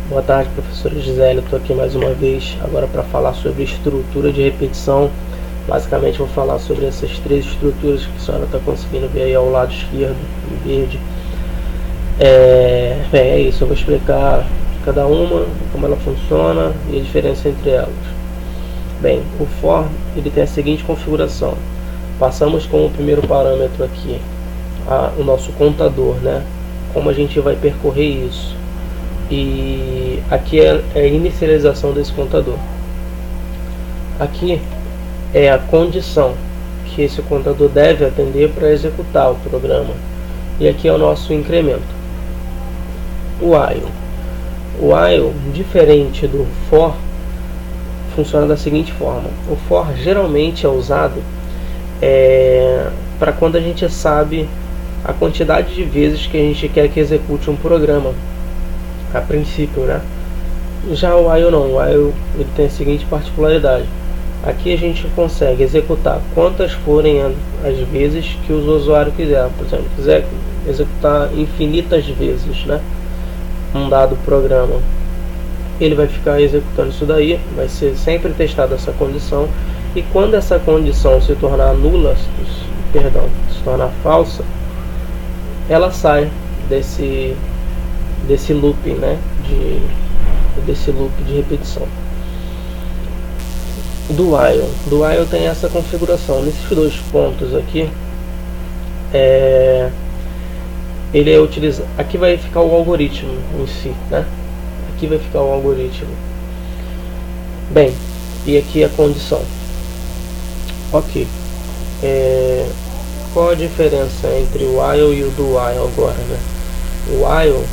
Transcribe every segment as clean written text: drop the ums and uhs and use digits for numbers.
Boa tarde, professora Gisele. Estou aqui mais uma vez agora para falar sobre estrutura de repetição. Basicamente vou falar sobre essas três estruturas que a senhora está conseguindo ver aí ao lado esquerdo, em verde. Bem, é isso. Eu vou explicar cada uma, como ela funciona e a diferença entre elas. Bem, o for ele tem a seguinte configuração. Passamos com o primeiro parâmetro aqui, o nosso contador, né? Como a gente vai percorrer isso. E aqui é a inicialização desse contador. Aqui é a condição que esse contador deve atender para executar o programa. E aqui é o nosso incremento. O while. O while, diferente do for, funciona da seguinte forma. O for geralmente é usado para quando a gente sabe a quantidade de vezes que a gente quer que execute um programa. A princípio, né? Já o while não. O while ele tem a seguinte particularidade. Aqui a gente consegue executar quantas forem as vezes que o usuário quiser. Por exemplo, quiser executar infinitas vezes, né, um dado programa, ele vai ficar executando isso daí. Vai ser sempre testada essa condição. E quando essa condição se tornar nula, se tornar falsa, ela sai desse looping, né, desse loop de repetição. Do while tem essa configuração. Nesses dois pontos aqui, ele é utilizado. Aqui vai ficar o algoritmo em si, né? Aqui vai ficar o algoritmo. Bem, e aqui a condição. Ok. Qual a diferença entre o while e o do while agora, né? O while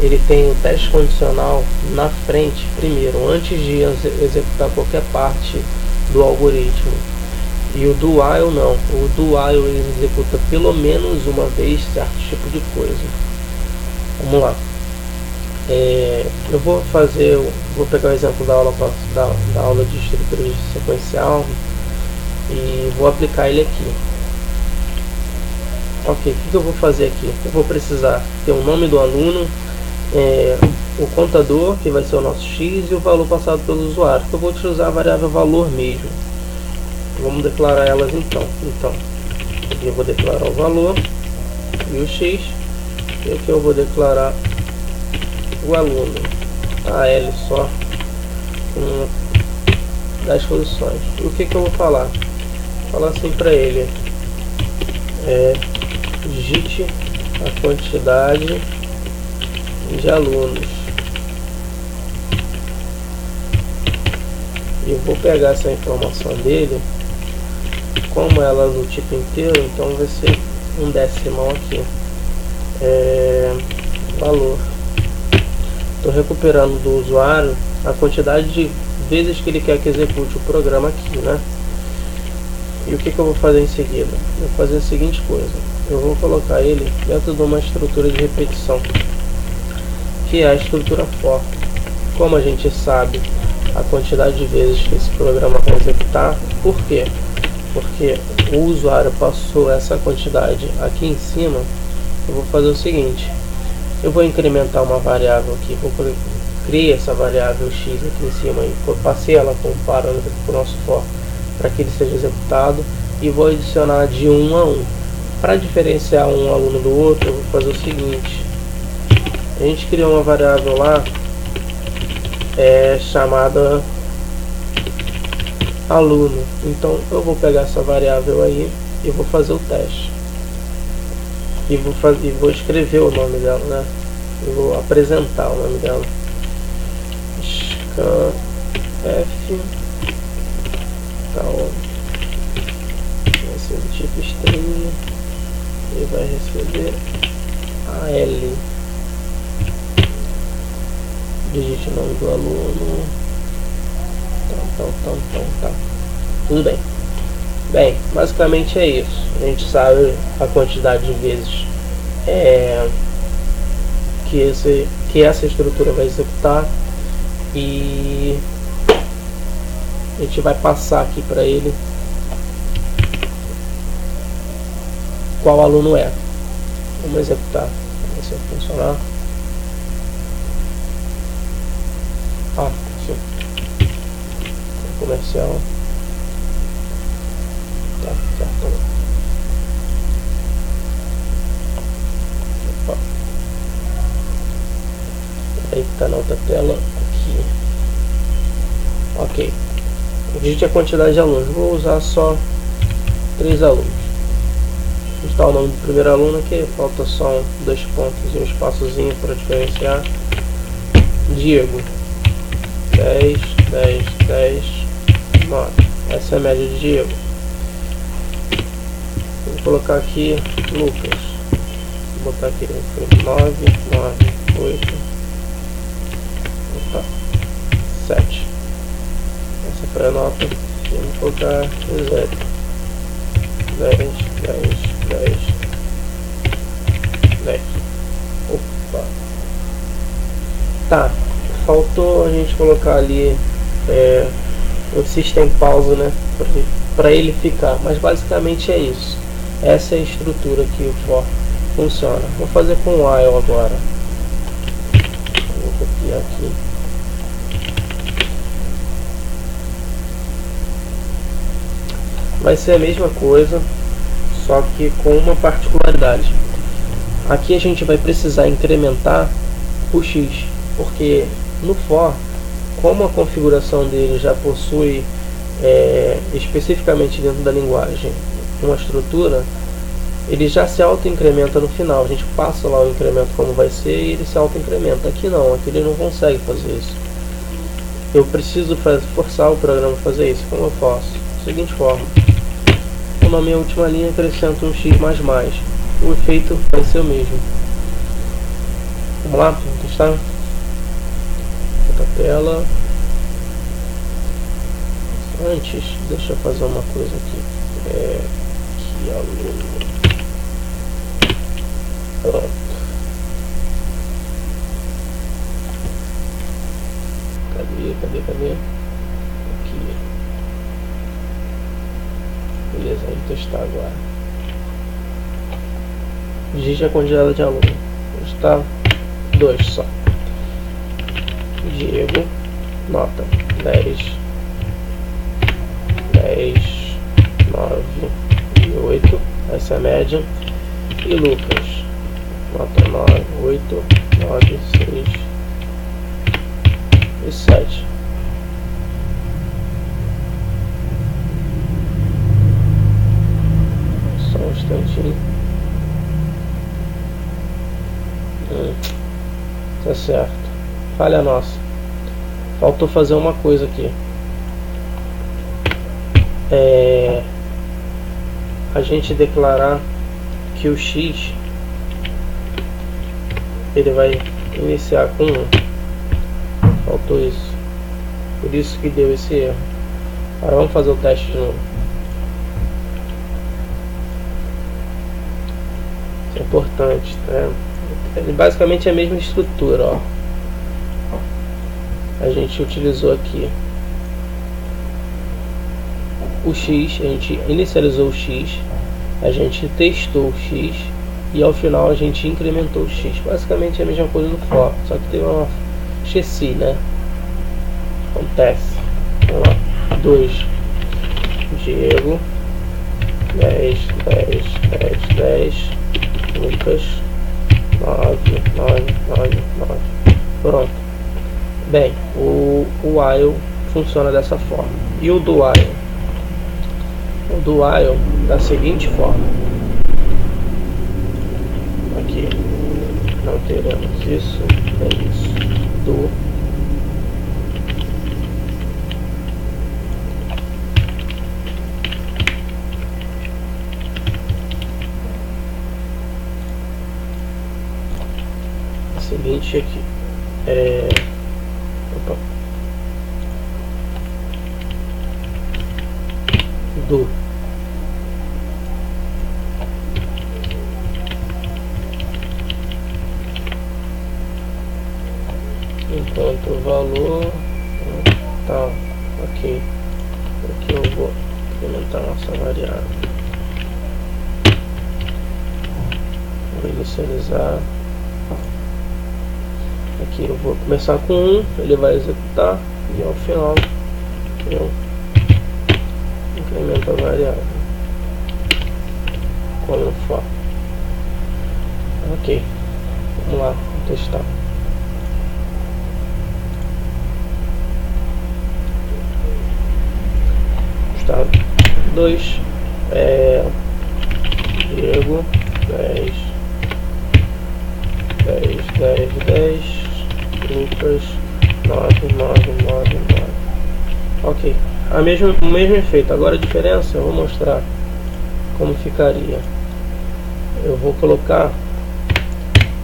ele tem o teste condicional na frente primeiro, antes de executar qualquer parte do algoritmo. E o do while não. O do while ele executa pelo menos uma vez certo tipo de coisa. Vamos lá. Eu vou pegar o exemplo da aula de estrutura sequencial e vou aplicar ele aqui. Ok, o que eu vou fazer aqui? Eu vou precisar ter o nome do aluno, o contador, que vai ser o nosso x, e o valor passado pelo usuário. Eu vou utilizar a variável valor mesmo. Vamos declarar elas então. Aqui eu vou declarar o valor e o x, e aqui eu vou declarar o aluno, a L só, com 10 posições. E o que eu vou falar? Vou falar assim para ele: digite a quantidade de alunos. E eu vou pegar essa informação dele, como ela é no tipo inteiro, então vai ser um decimal aqui. Valor. Estou recuperando do usuário a quantidade de vezes que ele quer que execute o programa aqui, né? E o que eu vou fazer em seguida? Eu vou fazer a seguinte coisa. Eu vou colocar ele dentro de uma estrutura de repetição, que é a estrutura for. Como a gente sabe a quantidade de vezes que esse programa vai executar, por quê? Porque o usuário passou essa quantidade aqui em cima. Eu vou fazer o seguinte: eu vou incrementar uma variável aqui, criei essa variável x aqui em cima e passei ela como parâmetro para o nosso for, para que ele seja executado, e vou adicionar de 1 a 1. Para diferenciar um aluno do outro, eu vou fazer o seguinte: a gente criou uma variável lá chamada aluno. Então eu vou pegar essa variável aí e vou fazer o teste. E vou escrever o nome dela, né? Eu vou apresentar o nome dela. Scanf tal. Vai ser do tipo string. Ele vai receber a L. Digite o nome do aluno. Tá. Tudo bem. Bem, basicamente é isso. A gente sabe a quantidade de vezes que essa estrutura vai executar, e a gente vai passar aqui para ele qual aluno é. Vamos executar, ver se vai funcionar. Sim. Comercial. Tá, certo. Opa. Aí tá na outra tela aqui. Ok. Digite a quantidade de alunos. Vou usar só 3 alunos. Está o nome do primeiro aluno aqui. Falta só 2 pontos e um espaçozinho para diferenciar. Diego. 10, 10, 10, 9. Essa é a média de Diego. Vou colocar aqui Lucas. Vou botar aqui 9, 9, 8. Opa, 7. Essa foi a nota. Vamos colocar 0. 10, 10, 10, 10. Opa. Tá. Faltou a gente colocar ali o System Pause, né? Para ele ficar. Mas basicamente é isso. Essa é a estrutura que o for funciona. Vou fazer com o while agora. Vou copiar aqui. Vai ser a mesma coisa, só que com uma particularidade. Aqui a gente vai precisar incrementar o x, porque no for, como a configuração dele já possui especificamente dentro da linguagem uma estrutura, ele já se auto-incrementa no final. A gente passa lá o incremento como vai ser e ele se auto-incrementa. Aqui não, aqui ele não consegue fazer isso. Eu preciso forçar o programa a fazer isso. Como eu faço? Da seguinte forma: na minha última linha acrescento um x++. O efeito vai ser o mesmo. Vamos lá, vamos testar. Outra tela. Antes, deixa eu fazer uma coisa aqui. Aqui, aluno. Pronto. Cadê? Aqui. Beleza, vamos testar agora. Digite a quantidade de alunos. Está 2 só. Diego, nota 10, 10, 9 e 8. Essa é a média. E Lucas, nota 9, 8, 9, 6 e 7. Só um instantinho. Tá certo. Falha nossa. Faltou fazer uma coisa aqui. A gente declarar que o x ele vai iniciar com 1. Faltou isso. Por isso que deu esse erro. Agora vamos fazer o teste de novo. Isso é importante, tá? Basicamente é a mesma estrutura, ó. A gente utilizou aqui o x, a gente inicializou o x, a gente testou o x e ao final a gente incrementou o x. Basicamente é a mesma coisa do for, só que tem uma esqueci, né? Acontece. Vamos lá. 2. Diego. 10, 10, 10, 10. Lucas. 9, 9, 9, 9. Pronto. Bem, o while funciona dessa forma. E o do while? O do while da seguinte forma. Aqui. Não teremos isso, nem isso. Do seguinte aqui. Opa. Do enquanto o valor tá ok. Aqui eu vou implementar nossa variável. Vou inicializar. Aqui eu vou começar com 1, ele vai executar e ao final eu incremento a variável colon for. Ok, vamos lá testar. Estado 2 Diego 10 Lucas 9. Ok, o mesmo efeito. Agora a diferença eu vou mostrar como ficaria. Eu vou colocar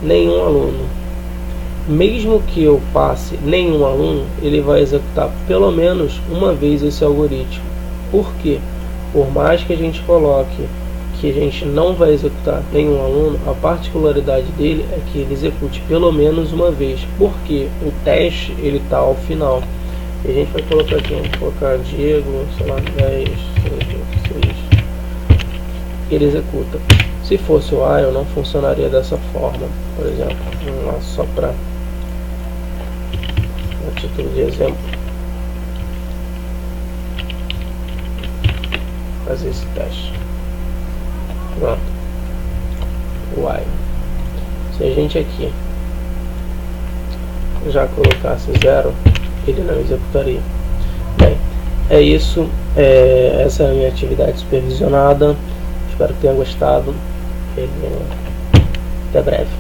nenhum aluno. Mesmo que eu passe nenhum aluno, ele vai executar pelo menos uma vez esse algoritmo. Por quê? Por mais que a gente coloque que a gente não vai executar nenhum aluno, a particularidade dele é que ele execute pelo menos uma vez, porque o teste ele está ao final. E a gente vai colocar aqui, vamos colocar Diego, sei lá, 10, 6, ele executa. Se fosse o while, não funcionaria dessa forma. Por exemplo, vamos lá, só para a título de exemplo, fazer esse teste. Pronto, while. Se a gente aqui já colocasse 0, ele não executaria. Bem, é isso. Essa é a minha atividade supervisionada. Espero que tenha gostado. Até breve.